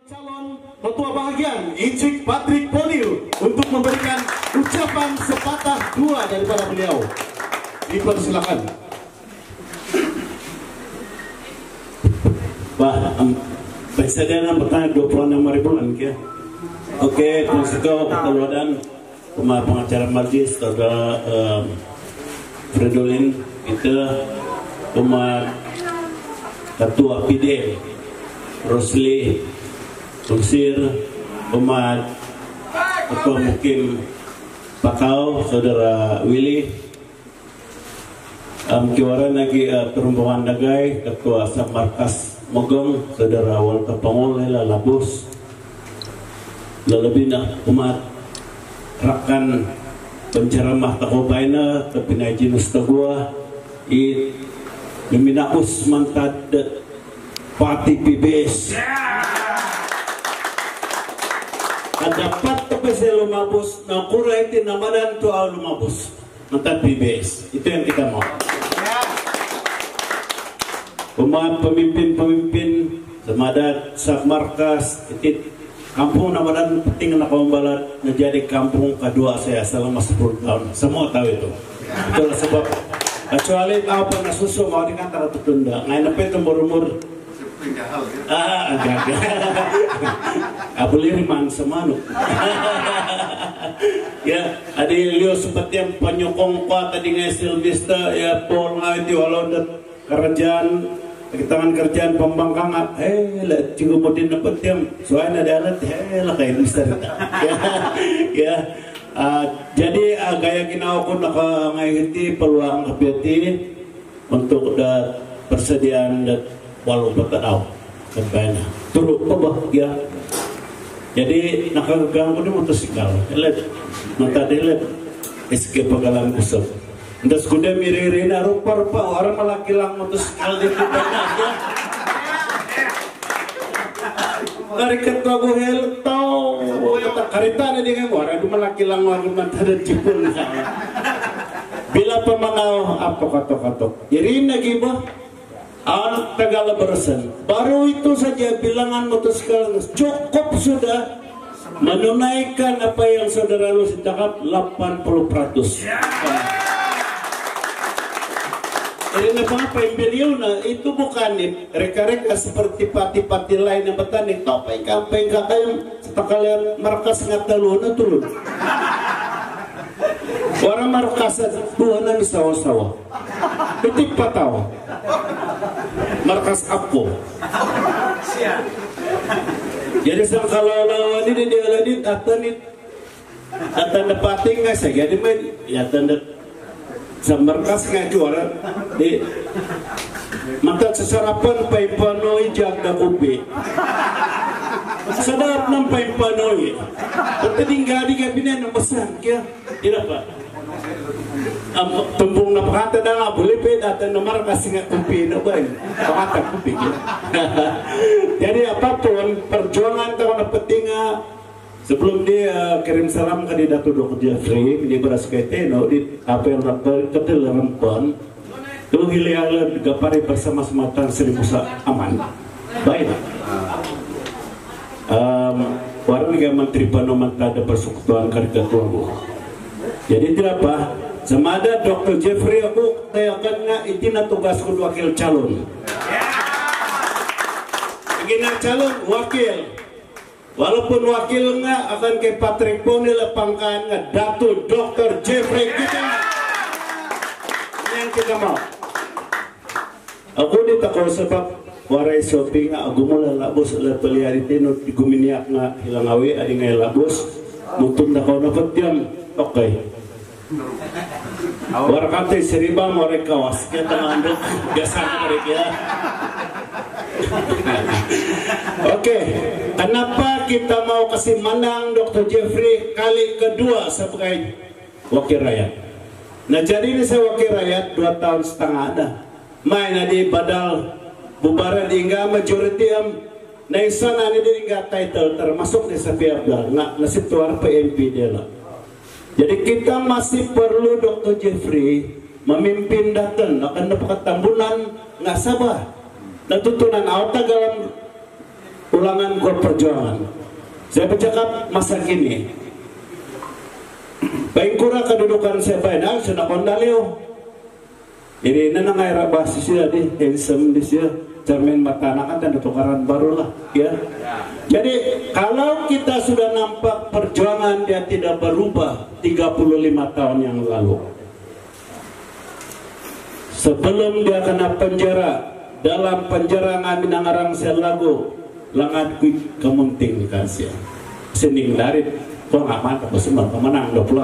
calon ketua bahagian Icik Patrick Polio untuk memberikan ucapan sepatah dua daripada beliau. Dipersilakan. Bah, persediaan bertanya 26.000 ya. Oke, Konseko Keteluadan, pengacara Marjis, saudara Fredolin, kita ketua PD Rosli Unsir, ketua Mukim Pakau, saudara Willy, kiwaran lagi perempuan Dagai, ketua Markas Mogong, saudara Walter Pangol, Labus, lebih nak umat rakan penceramah takobaina kepinaji nustagua it Minakus mantad Pati PBS dapat tapi saya lumabus na kurai tinamadan tu au lumabus mantad PBS itu yang kita mau. Umat pemimpin-pemimpin semadat sak markas itu kampung namadan penting nak membalat menjadi kampung kedua saya selama 10 tahun. Semua tahu itu. Itulah sebab kecuali apa na susu mau dikata tertunda. Ngai nepe itu umur agak. Abuli riman semanu. Ya, ada Leo seperti yang penyokong kuat tadi ngai Silvista ya Paul ngai di walau kerjaan tangan kerjaan pembangkangan lah juga modin dapat tiang soalnya ada alat lah kayak mister ya jadi gaya kina aku nak ngahiti peluang kebiati untuk persediaan walau bertadau kebayana turut pebah ya jadi nak ganggu di motosikal lihat mata lihat escape pagalan kusuk. Ndas kuda miriri na rupa-rupa orang malaki lang motosikal dito banyak. Dari ketua buhel tau kata karita na di ngayon orang malaki lang orang mantada jipun. Bila pemangau apa katok-katok. Jadi lagi bah an Tagala bersen. Baru itu saja bilangan motosikal cukup sudah menunaikan apa yang saudara lu cakap 80%. Jadi apa yang beliau itu bukan reka-reka seperti pati-pati lain yang bertanding topeng kampeng kakak setakal markas ngataluna turun orang markas buanan sawa-sawa titik patau markas aku jadi kalau lawan ini dia ladit atan pating nggak saya jadi ya tanda markas nga juara di mata sesarapan paipanoi jagda kubi sadap ng paipanoi pati tinggal di kabinet ng basan kaya tidak pak tumbong na pakata na nga boleh peda at na markas nga kubi na ba pakata kubi jadi apapun perjuangan tahu na peti nga sebelum dia kirim salam ke Dato' Dr. Jeffrey di beras keteno di apa yang ketel rempon kalau hilal gapari bersama sematan seribu aman baik warna juga menteri panoman ada persekutuan karikatuan jadi tidak apa sama ada Dr. Jeffrey aku tayakan nga itina tugas ku wakil calon begini calon wakil walaupun wakil nga akan ke Patrick Poni lepangkan nga Dato' Dr. Jeffrey kita yang kita mau aku ditakaw sebab waray shopping nga aku mula labos ala paliari tino guminiak nga hilangawi adi nga labos mutun takaw na patyam okay warakatay seriba waray kawas kaya tamando gasan karik ya. Oke, kenapa kita mau kasih menang Dr. Jeffrey kali kedua sebagai wakil rakyat? Nah jadi ini saya wakil rakyat 2 tahun setengah ada. Main di badal bubaran hingga majority na isana ni hingga title termasuk di Safi Abdal nggak nasib tuar PNP dia lah. Jadi kita masih perlu Dr. Jeffrey memimpin datang akan dapat tambunan nggak sabar. Natutunan awta dalam ulangan ko perjuangan. Saya bercakap masa kini. Baik kurang kedudukan saya banyak sudah kondalio. Ini nangai rabas siya di handsome di siya. Cermin mata anak dan tukaran baru lah, ya. Jadi kalau kita sudah nampak perjuangan dia tidak berubah 35 tahun yang lalu. Sebelum dia kena penjara, dalam penjara ngamin nangarang selagu langat kui kemunting kasih. Sening dari kok nggak mantap semua kemenang 20.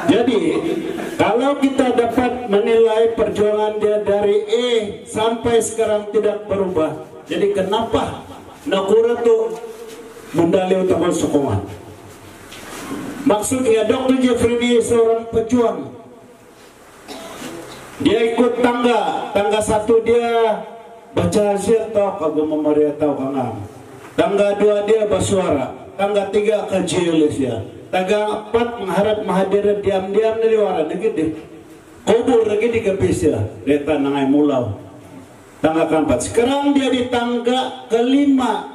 Jadi kalau kita dapat menilai perjuangan dia dari sampai sekarang tidak berubah. Jadi kenapa Nakura tuh mendali untuk sokongan? Maksudnya Dr. Jeffrey ini seorang pejuang. Dia ikut tangga 1 dia baca hasil tau kagum memoria tau kangam. Tangga 2 dia bersuara. Tangga 3 kajilis ya. Tangga 4 mengharap mahadirat diam-diam dari warna gede. Kubur lagi di kepis ya. Reta nangai mulau. Tangga keempat. Sekarang dia di tangga kelima.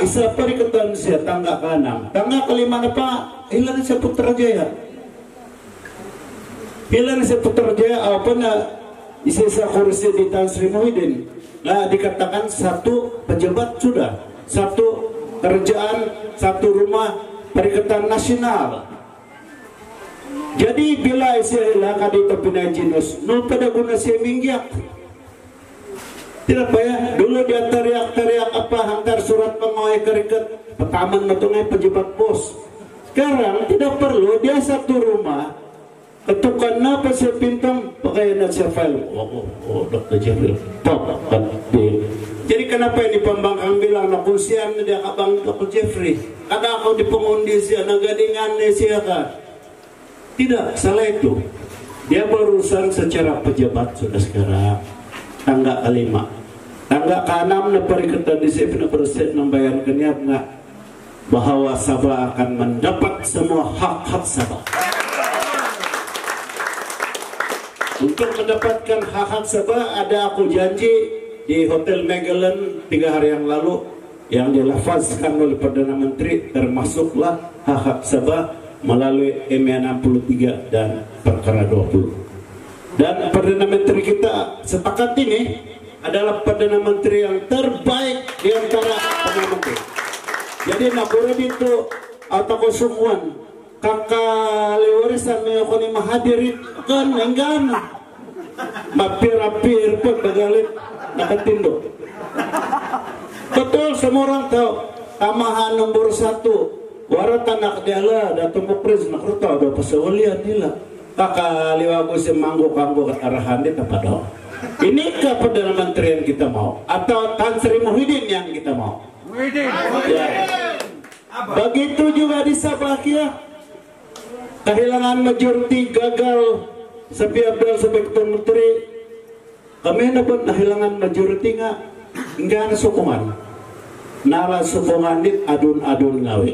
Isa periketan siya tangga ke-6. Tangga kelima apa? Hilang siya Putrajaya. Hilang siya Putrajaya apa na isa sa kursi di Tan Sri Muhyiddin. Nah dikatakan 1 pejabat sudah, 1 kerjaan, 1 rumah periketan nasional. Jadi bila siya hilang dito pinajinus, no pada guna siya minggiak. Tidak payah dulu dia teriak-teriak apa hantar surat pengawai keriket petaman matungay pejabat pos. Sekarang tidak perlu dia 1 rumah ketukan na pa siya pintang pakai na siya file. Dr. Jeffrey jadi kenapa ini pembangkang bilang na kung siya na dia kabang Dr. Jeffrey kada ako di pengundi siya nagadingan na siya ka. Tidak, salah itu. Dia berurusan secara pejabat sudah sekarang. Tangga kelima. Tangga ke-6 na periketan di sini berusaha membayarkan niat nggak bahwa Sabah akan mendapat semua hak-hak Sabah. Untuk mendapatkan hak-hak Sabah ada aku janji di Hotel Magellan 3 hari yang lalu yang dilafazkan oleh Perdana Menteri termasuklah hak-hak Sabah melalui MA63 dan Perkara 20. Dan Perdana Menteri kita sepakat ini adalah Perdana Menteri yang terbaik di antara Perdana Menteri. Jadi Nakura itu atau kesumuan kakak lewarisan meyakoni mahadirin kan enggan mapir-apir pun bagalit nakatindo. Betul semua orang tahu tamahan nomor 1 warat anak diala dato mukriz nakruta ada pasawalian nila kakak liwago semanggo kanggo arahan di tempat doa. Inikah Perdana Menteri yang kita mau atau Tan Sri Muhyiddin yang kita mau? Ya. Begitu juga di Sabah ya. Kehilangan majoriti gagal Sapi Abdul sebagai menteri. Kami dapat kehilangan majoriti enggak ada sokongan. Nala sokongan dit adun-adun ngawe.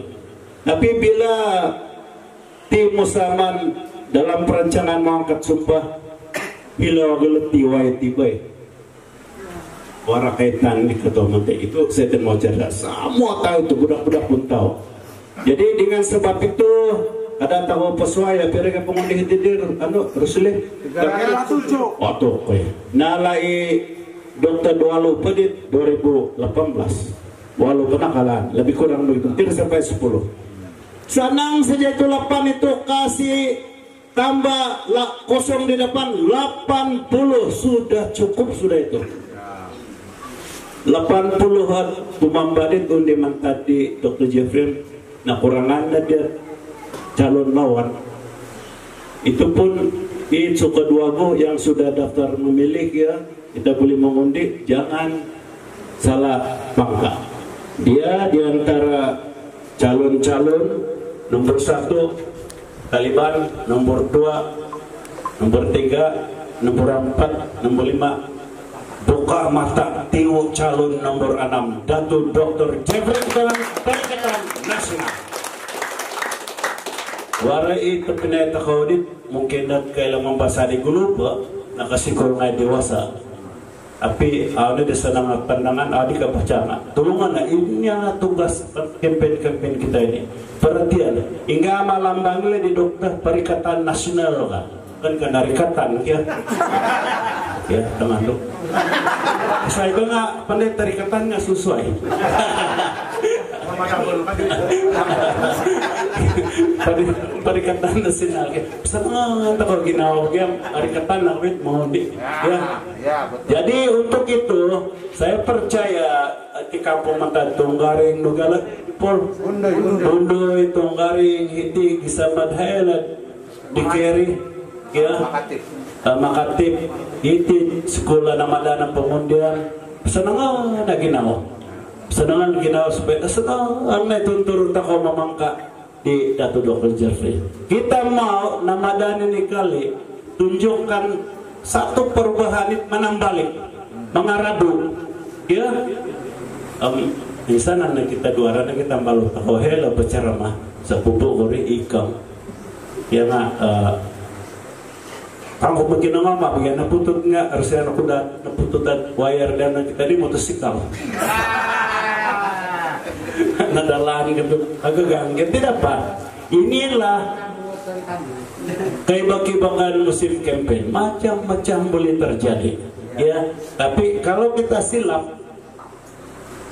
Tapi bila tim Musaman dalam perancangan mengangkat sumpah bila geleti wae tibai warakaitan di ketua menteri itu saya tidak mau cerita semua tahu itu budak-budak pun tahu. Jadi dengan sebab itu ada tahu pesuaya pirega pengundi hidir Rusuleh waktu nalai Dr. Dualu Pedit 2018 walau penakalan lebih kurang begitu tidak sampai 10 senang saja itu 8 itu kasih tambah kosong di depan 80 sudah cukup sudah itu 80-an tumambadit undi mantadi Dr. Jeffrey nah kurangan dia calon lawan itu pun itu keduago yang sudah daftar memilih ya kita boleh mengundi jangan salah pangkat dia diantara calon-calon nomor 1 Taliban, nomor 2, nomor 3, nomor 4, nomor 5 buka mata tiwo calon nomor 6 Datuk Dr. Jeffrey dalam Perikatan Nasional. Warai terpinai takawdit mungkin dan kailang membasa di gulupa nakasikor ngay dewasa Tapi ada di sana pandangan adik kebaca tulungan ini tugas kampanye kita ini. Perhatian, hingga malam bangun di dokter Perikatan Nasional kan narikatan ya. Ya teman tuh. Saya itu nggak pandai tarikatannya sesuai. Perikatan Nasional ya. Senang kalau ginawa dia tarikatan awet mau di ya. Jadi untuk itu saya percaya di kampung Matatung garing nugala pol bundo itu garing hiti gisamad haelat dikeri ya makatip hiti sekolah namadana pemundian senang na ginawa senangan ginawa supaya senang na tuntur tako mamangka di Datu Dr. Jeffrey. Kita mau namadana ni kali tunjukkan satu perubahan menambalik mengaradu ya di sana kita duara kita malu tahu hela berceramah sepupu kori ikam ya nak kamu begini ngomong begini pututnya harusnya aku dah pututan wire dan kita di motosikal nada lari gitu agak ganggu tidak pak inilah keibakan musim campaign macam-macam boleh terjadi ya tapi kalau kita silap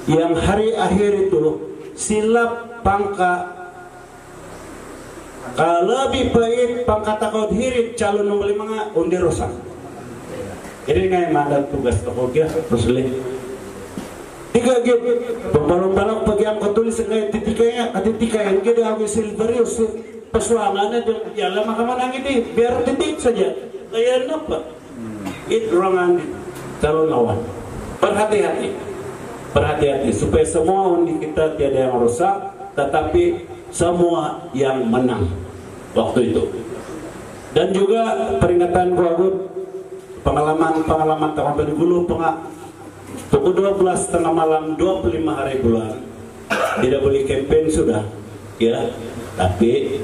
yang hari akhir itu silap pangka kalau lebih baik pangka takut hirit calon nomor 5 undi rosak jadi ngai mandat tugas tokogia terus leh 3 gitu pembalong-balong pagi yang ketulis ngai titika yang gede aku silverius persoalannya ya lama kemana ini biar titik saja kayak apa itu ruangan calon lawan berhati-hati supaya semua undi kita tiada yang rusak tetapi semua yang menang waktu itu dan juga peringatan Guagut pengalaman tahun 2010 pukul 12 tengah malam 25 hari bulan tidak boleh campaign sudah ya tapi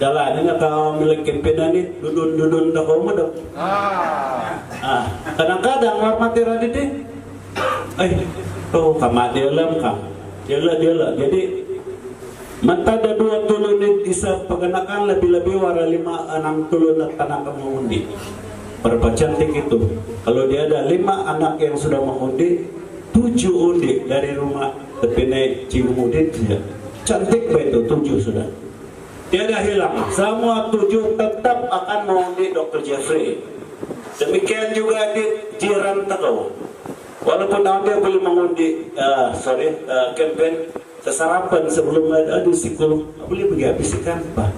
jalannya kalau milik campaign ini dudun tak kau mudah kadang-kadang warmati radit kamar dalam dia jadi mentada 2 tulun bisa perkenakan lebih-lebih wara 5-6 tulun tanah mengundi berapa cantik itu kalau dia ada 5 anak yang sudah mengundi 7 undi dari rumah tepine Cimudin cantik betul 7 sudah tiada hilang semua 7 tetap akan mengundi Dr. Jeffrey demikian juga di Jiran Takau walaupun dia belum mengundi campaign sesarapan sebelum ada sikul boleh pergi habiskan pak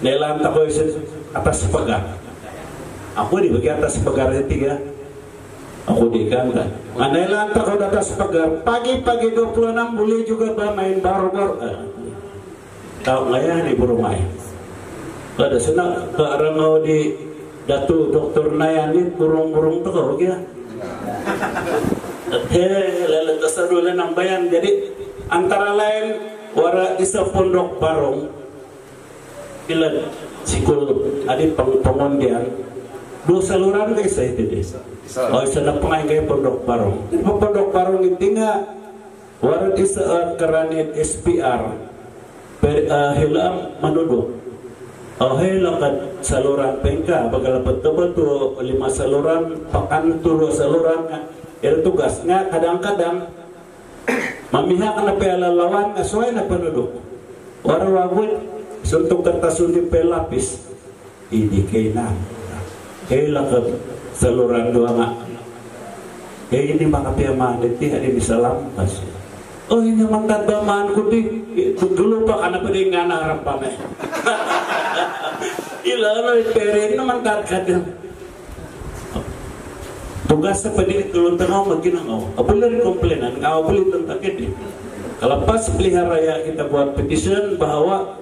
lelang Takau atas pegang aku dibagi atas pegar 3 aku digangga lelang Takau atas pegar pagi-pagi 26 boleh juga bermain baru tahu nggak ya di bermain ada senang ke Rangau di Datu Dr. Nayani burung-burung Takau ya lalu terseduh nang bayan jadi antara lain wara isa pondok barong ilan sikul adi pengundian 2 saluran guys saya itu desa sana pengai kaya pondok barong jadi pondok barong itu nga wara isa keranit SPR hilang menuduk hilang kan saluran pengka bagala betul-betul 5 saluran pakan 2 saluran itu tugasnya kadang-kadang memihak na pela lawan sesuai na penduduk warwawud suntuk kertas undi pelapis ini kainan hilang ke saluran 2 nga ini maka piaman diti ada bisa lampas ini mantan bamaan ko di dulu pa kana pwede nga naharapan ilalay pere naman kadang tugas seperti itu tengah maginangaw boleh komplainan kau boleh tentang ini kalau pas pelihara ya kita buat petition bahwa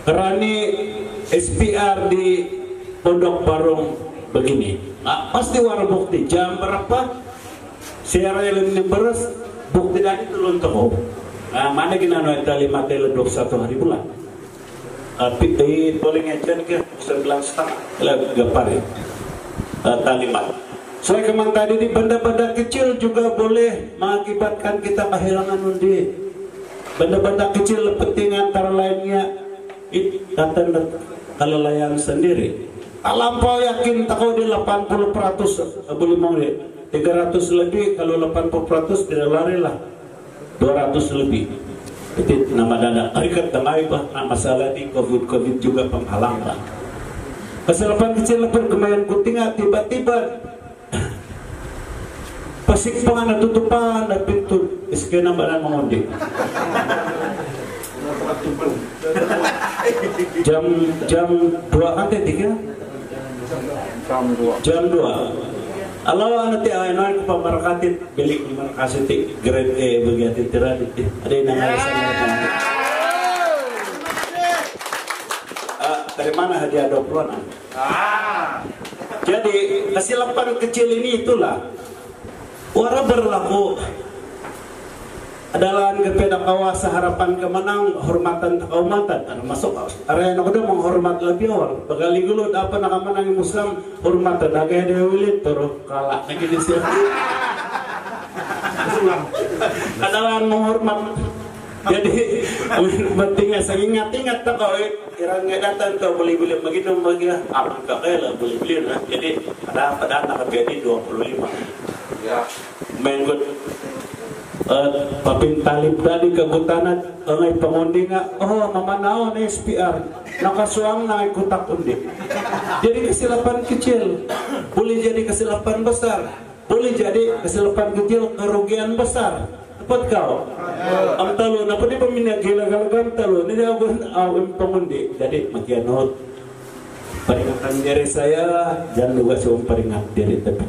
kerani SPR di Pondok Barong begini pasti warna bukti jam berapa siara yang beres bukti dari itu lontong mana gina no eta 5 tele 21 hari bulan boleh ngecen ke 9,5 lah gapari talimat. Soalnya kemang tadi di benda-benda kecil juga boleh mengakibatkan kita kehilangan undi. Benda-benda kecil penting antara lainnya datang kelalaian sendiri. Lampau yakin takau di 80% boleh mau deh 300 lebih, kalau 80% tidak lari lah 200 lebih. Itu nama dana arikat damai bah masalah di COVID juga penghalang lah. Kesalahan kecil lepas kemayan kutinga tiba-tiba pasik pangan tutupan dan pintu iskena badan mengundi. jam 2 ante 3 jam 2 Allah nanti ayah ku pamarakatin bilik di mana kasih grade E begitu tiradi ada yang nama dari mana hadiah 20-an? Jadi kesilapan kecil ini itulah orang berlaku adalah kepeda kawas harapan kemenang hormatan kaumatan masuk area yang udah menghormat lebih awal bagali dulu apa nak menang Muslim hormatan agak ada wilit terus kalah lagi di sini adalah menghormat jadi pentingnya saya ingat tak kau irang datang tu boleh begitu bagi apa kakek boleh beli lah jadi ada nak jadi 25 ya main good papin talib tadi kebutanat ngay pangundi nga mama naon SPR nakasuang na ikutak undi. Jadi kesilapan kecil boleh jadi kesilapan besar, boleh jadi kesilapan kecil kerugian besar. Dapat kau ang talo na pwede paminag gila-galagan talo hindi ako awin pangundi. Jadi makianot peringatan diri saya jangan juga cuma peringat diri tapi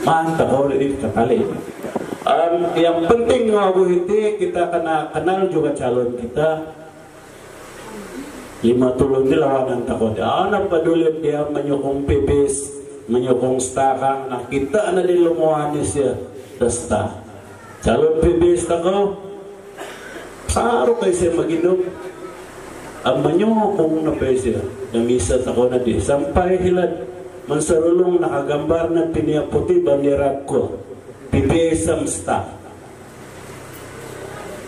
mantap kau dari kekali. Yang penting Abu Hiti kita kena kenal juga calon kita 50 di lawanan takut anak peduli dia menyokong pipis menyokong stakang nah kita ada di lumuanis ya testa calon pipis takau saru kayak saya maginum menyokong na pesa yang bisa takau na di sampai hilat mensarulong nakagambar na pinia putih bandirat ko PBS samsta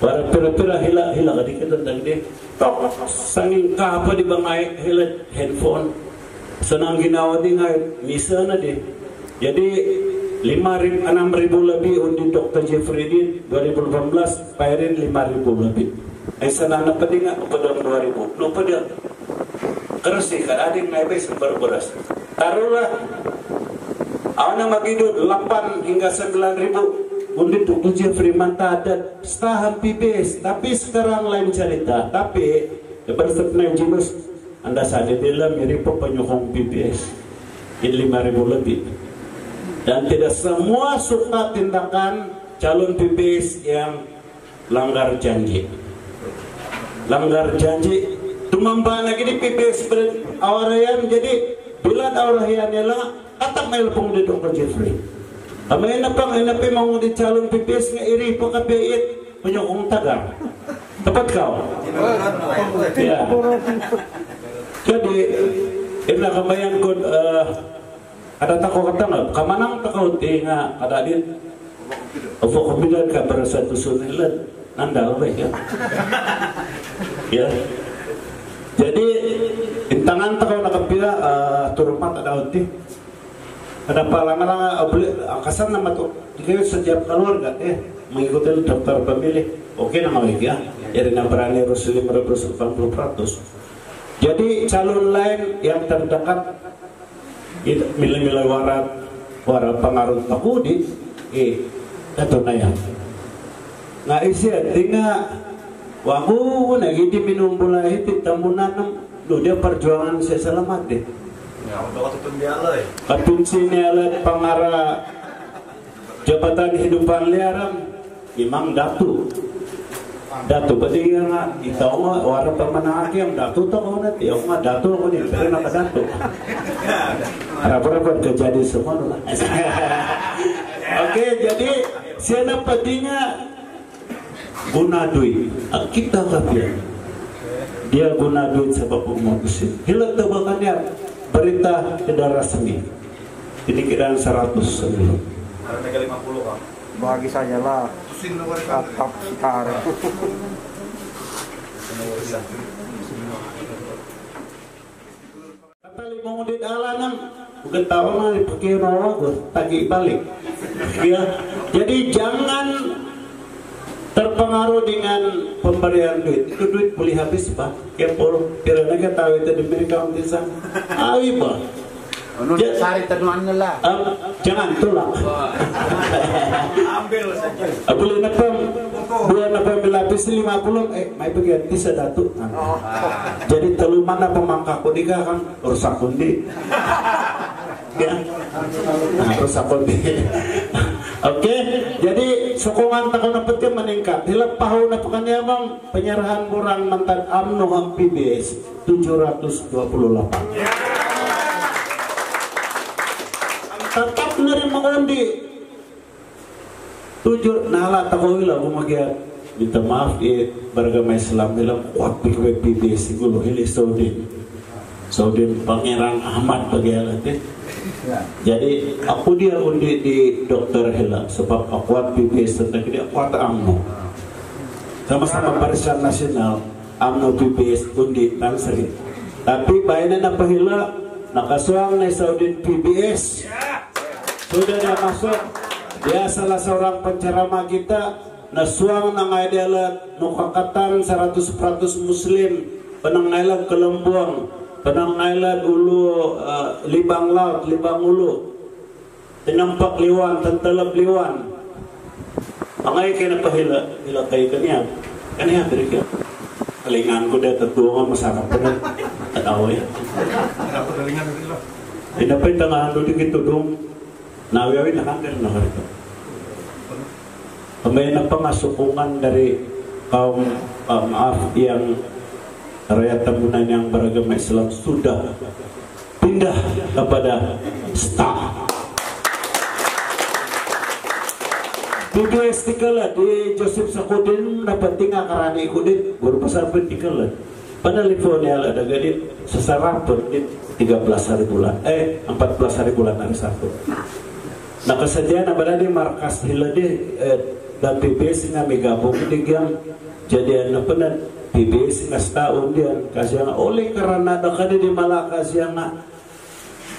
para pira-pira hila kadikit dan deh tok sanging kapa di bangay hila handphone senang ginawa di ngay misa na deh jadi 6,000 lebih undi Dr. Jeffrey Dean 2018 pairin 5,000 lebih ay sanang napadi nga upadang 2,000 no pada keras sih kan ading naibay sumber beras taruhlah awak nak magidut 8 hingga 9,000 undi Dr. Jeffrey manta ada setahan pipis tapi sekarang lain cerita tapi daripada setengah jimus anda sadar dalam mirip penyokong pipis ini 5,000 lebih dan tidak semua suka tindakan calon pipis yang langgar janji tumambah lagi di pipis awarayan jadi bila awarayan ialah atak may lapong di Dr. Jeffrey. Amay na pang inapi mga di calon pipis nga iri po kapiit punyong tagang. Dapat kau? Ya. Jadi ina kamayan ko ada tako katang kamanang tako nga ada din. Opo kabilan ka para sa tusunan nandal ba ya? Ya. Jadi intangan tako nakapila turmat ada uti. Ada palang-palang akasan nama tuh jika setiap keluarga mengikuti daftar pemilih oke nama ya dari berani harus 580%. Jadi calon lain yang terdekat milih-milih warat pengaruh takudi atau naya nah isi tinggal waku lagi di minum bola itu tambunan dia perjuangan saya selamat deh Katunsi nialat pangara jabatan hidupan liaram imam datu berarti nga itaw nga wara pamanaki ang datu to ko na tiyo nga datu ko ni pero nakadatu harap-harap kejadi semua oke jadi siapa patinya bunadui kita kapir dia guna duit sebab memutusin. Hilang tebakannya berita tidak resmi. Ini kiraan 100 sebelum. Harga 50 Kang. Bagi saja lah. Atap setar. Kata 5 menit alanan, bukan tahu mah dipakai gue tagih balik. Ya, jadi jangan terpengaruh dengan pemberian duit. Itu duit boleh habis pak. Ya polo, kiranya kita tahu itu di mereka untuk sana. Awi pak. Sari tenuannya lah. Jangan tolak. Ambil saja. Boleh napam 2 napam lapis 50. Mai bagian bisa datu. Jadi telu mana pemangkak kodika kan rusak kundi. Ya, rusak kundi. Oke, jadi sokongan takon petir meningkat. Hilap pahu napakannya bang penyerahan borang mantan UMNO PBS 728. Tetap nerima undi 7 nala takoila bumagiat minta maaf beragama Islam bilang kuat PBS itu loh ini Saudin Pangeran Ahmad bagian nanti. Jadi aku dia undi di dokter Hela sebab akuat PBS tentang dia akuat UMNO sama-sama Barisan Nasional UMNO PBS undi tansri tapi bayanan apa Hela nakasuang na Saudin PBS sudah dia masuk. Dia salah seorang penceramah kita nasuang nang adalah nukakatan 100% muslim penangailan kelembuang penangailan ulu libang laut libang ulu tinampak liwan tentelap liwan angay kena pahila hila kay kanya berikan kalingan ko dia tatuang masarap ko na tatawa ya tinapay tangahan doon dito dong nawawin na hanggang nakarito. May napangasukungan dari kaum maaf yang rakyat tamunan yang beragama Islam sudah pindah kepada staff. Di Estikala di Joseph Sakudin dapat tinggal karena ikutin baru pasal pentikala. Pada Livonia ada gadit sesarap di 13 hari bulan 14 hari bulan hari satu. Nakasadian na di markas hilade dan PBS nga may gabong digyan jadi ano pa na PBS nga taon diyan kasi nga oleh karena nakada di Malakas yang nga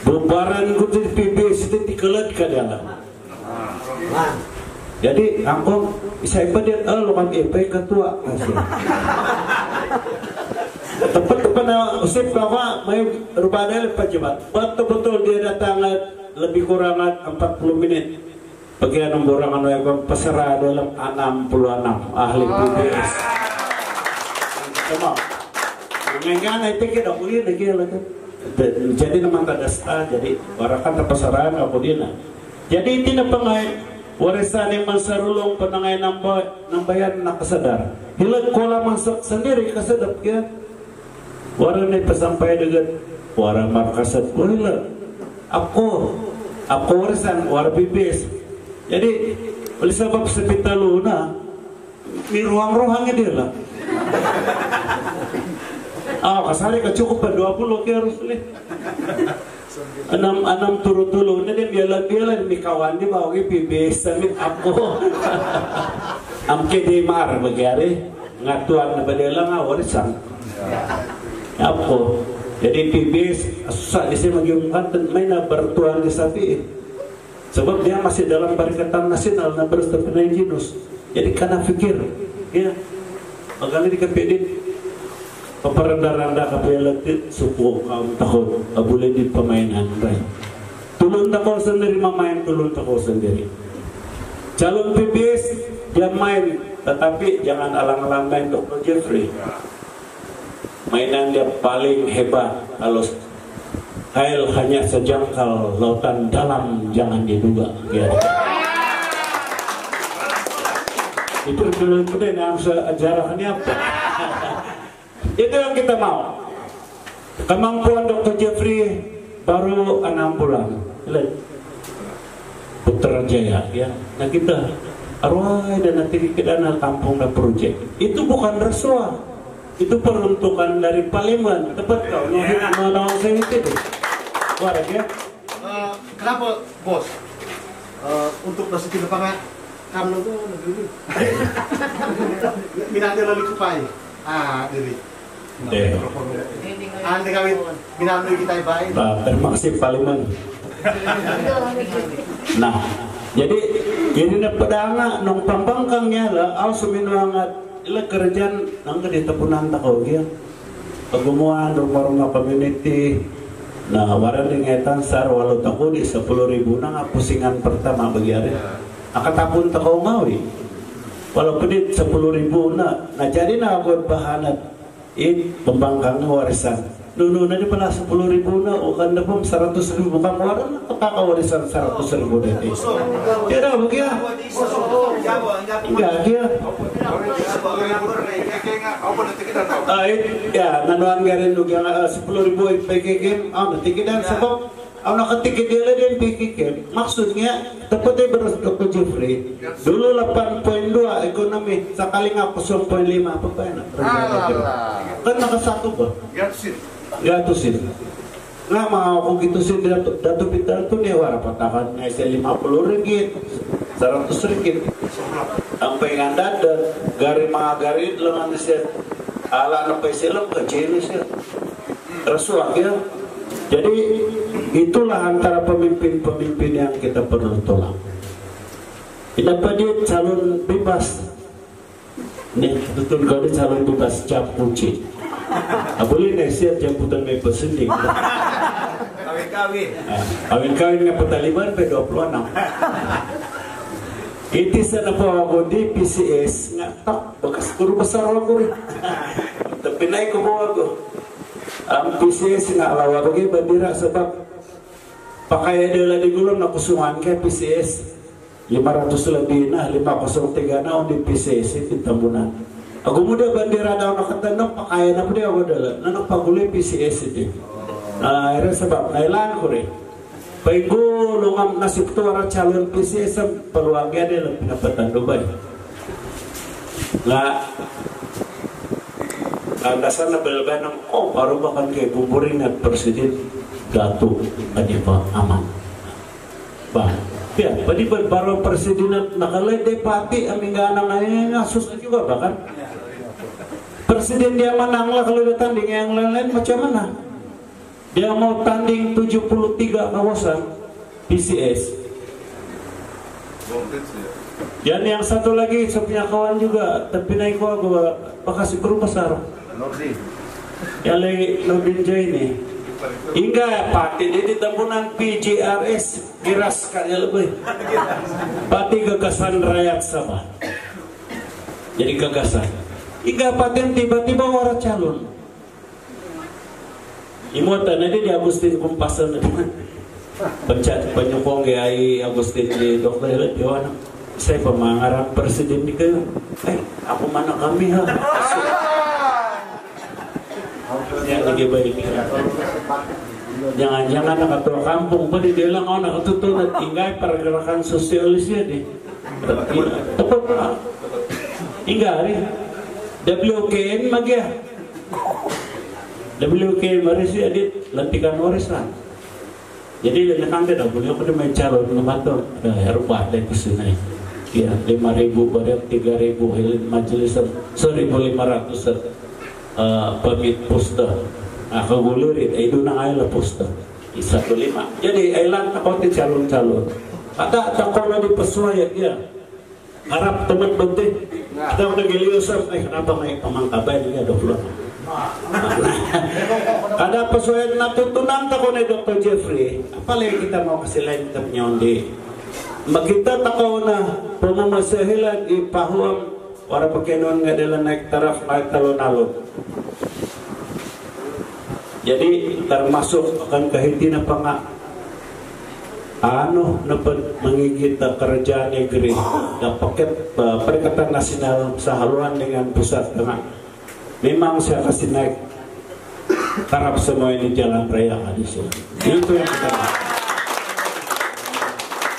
bubaran ko di PBS di tikalat ka dala jadi ako isa pa din lokang ipay katua tepat na usip ka may rubadal pa jabat betul dia datang lebih kurang 40 menit bagian orang yang peserah dalam 66 ahli PBS sama mengenai itu kita boleh lagi jadi nama tadasta jadi orang kan terpeserah aku dia jadi itu pengai warisan yang masarulong penangai nambayan nak kesadar hilang kola masuk sendiri kesadap ya warna pesampai dengan warna markasat boleh aku warisan war PBS jadi oleh sebab sepita luna di ruang-ruangnya dia lah kasari kecukup 20 kaya harus nih 6 turu-tulu na din bialan may kawan di ba PBS samit ako amke di mar magyari ngatuan na ba nila nga warisan ako jadi PBS susah di sini magiumkan may na bertuan di sapi sebab dia masih dalam Perikatan Nasional na berstafenai jinus jadi karena fikir ya magali di kapedit paparanda-randa kapelat suku kaum takot boleh di pemainan baik tulun tako sendiri memain tulun tako sendiri calon PBS dia main tetapi jangan alang-alang main Dr. Jeffrey mainan dia paling hebat kalau Kail hanya sejangkal lautan dalam jangan diduga ya. Itu kemudian yang sejarahnya apa? Itu yang kita mau. Kemampuan Dr. Jeffrey baru 6 bulan. Lihat Putrajaya ya. Nah kita arwah dan nanti kita kampung dan proyek. Itu bukan rasuah. itu peruntukan dari Palembang, tepat kau mau saya itu deh. Warak ya. Kenapa bos? Untuk Basuki Lapangan kamu tuh negeri. Minatnya lalu kupai. Diri. Anda kawin minat kita baik. Terima kasih Palembang. Nah, jadi ini na pedanga nong pambangkangnya lah, aw suminuangat ila kerjaan nang di tepunan takau dia. Pagumuan rumah-rumah community. Nah, waran dingetan sar walau takau di 10.000 nang pusingan pertama bagi ari. Akatapun takau mawi. Walaupun di 10.000 na jadi na agad bahanat pembangkang warisan. Dulu na di pala 10.000 na o kanda pom 100.000 kang waran kakawarisan 100.000 dati. Kira mo kaya? Enggak kaya. Ya, nanuan garin lug yang 10.000 PKK nanti kita sebab nakatikid nila din PKK. Maksudnya tepat beras Dr. Jeffrey. Dulu 8.2 ekonomi, sakali nga 0.5 apa pa yan? Kan nakasako ba? Gatusin. Nga mga kung gitusin dato pital to niya wala patakan nga isa 50 ringgit 100 ringgit ang penganda gari mga gari lang siya ala na pa silang kacili siya rasuak ya. Jadi itulah antara pemimpin-pemimpin yang kita perlu tolak. Kenapa dia calon bebas? Nih betul kali calon bebas cap kunci. Boleh nasihat jemputan may persending. Kawin-kawin nga pataliban pa 26. Itisan na po ako di PCS nga tak bakas puro besar ako rin. Tapi naik ko po ako. Ang PCS nga alawa ko kay bandira sebab pakaya nila di gulong na kusungan kay PCS 500 lebih na 503 na di PCS itu tambunan. Aku muda bandera daw nakatanong pakaya na po di ako dala na nagpaguloy PCS itu. Akhirnya sebab nailan ko rin. Paigo lungam nasib to ara calon PCS sa peluangnya dia lebih pinapatan Dubai. Nga dasar na belban ng baru bahkan kay buburing at presiden Dato Adipa Aman. Ba, ya, pwede baru presiden at nakalay day pati aming ganang ay ngasus na juga bahkan. Presiden dia menang lah kalau dia tanding yang lain-lain macam mana? Dia mau tanding 73 kawasan PCS. Dan yang satu lagi saya punya kawan juga tapi naik aku Bekasi Guru Besar. Yang lagi Nordin ini. Hingga pati di tambunan PJRS giras kaya lebih. Pati gagasan rakyat Sabah. Jadi gagasan. Hingga paten tiba-tiba wara calon. Imuatan na di Agustin Kumpasan na pencet penyokong ay Agustin di Dr. Yohana. Saya pemangarap presiden di kayo. Ako mana kami ha. Yang lagi baik. Jangan-jangan nakatua kampung pa di dia lang ako nakatutunod. Ingay pergerakan sosialisnya di. Tepat na. Ingay WKN magya. WKN marisi adit lantikan warisan. Jadi lekan dia boleh aku main calon namato herba dai kusinai. Ya 5.000 barang 3.000 majelis 1.500 pamit poster. Aku gulurit itu nang ayla poster. 15. Jadi ailan ako ti calon-calon. Ada takola di pesuaya ya. Harap teman penting. Kita udah giliusan, kenapa may pamangkabay niya dokter? Ada pesuaian natutunan tako ni Dr. Jeffrey. Apalagi kita mau kasih lain ternyundi. Magkita tako na pumamasahilan ipahuam para pakinon nga dila naik taraf naik talon-alon. Jadi termasuk akan kahiti na pa nga mengigit kerajaan negeri dan paket Perikatan Nasional sehaluan dengan pusat tengah. Memang saya kasih naik taraf semua ini jalan raya di sini. Itu yang kita mau.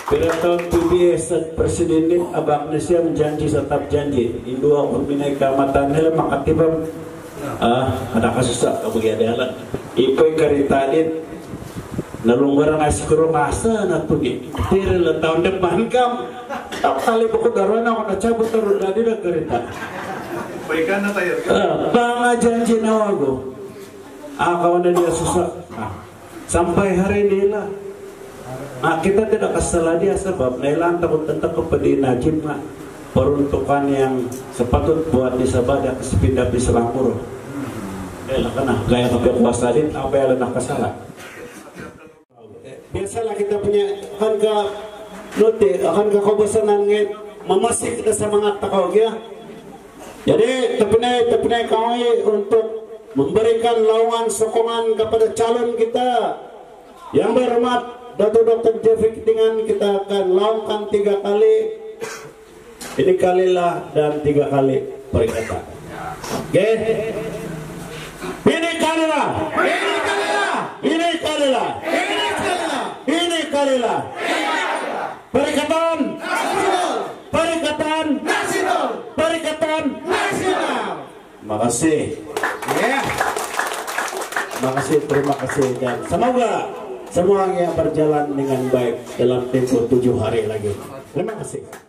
Pada tahun PBS Presiden Abang Indonesia menjanji tetap janji. Indua pembina keamatan makatibam Ada kasusah kebagian ipoy karitadin nalunggaran nasi kurang asa na tugi tiril tahun depan kam tak kali buku darwana ako nacabut tarun na din karita Baikan na tayo. pangajanji nawago kawan na dia susah sampai hari ini lah kita tidak kesal dia sebab nailan takut tentang kepada najib peruntukan yang sepatut buat disabada kesepindah di selangkur lah kena gaya kekuasaan apa yang nak kesalah biasalah kita punya harga note harga kebesaran memasih kita semangat takau ya. Jadi tepenai kawai untuk memberikan lawangan sokongan kepada calon kita yang berhormat Dato' Dr. Jefik dengan kita akan lakukan 3 kali ini kalilah dan 3 kali perikatan. Oke. Ini kalilah. Ini kalilah. Ini kalilah. Perikatan nasional. Perikatan nasional. Perikatan nasional. Makasih. Ya. Makasih, terima kasih dan semoga semuanya berjalan dengan baik dalam tempo 7 hari lagi. Terima kasih.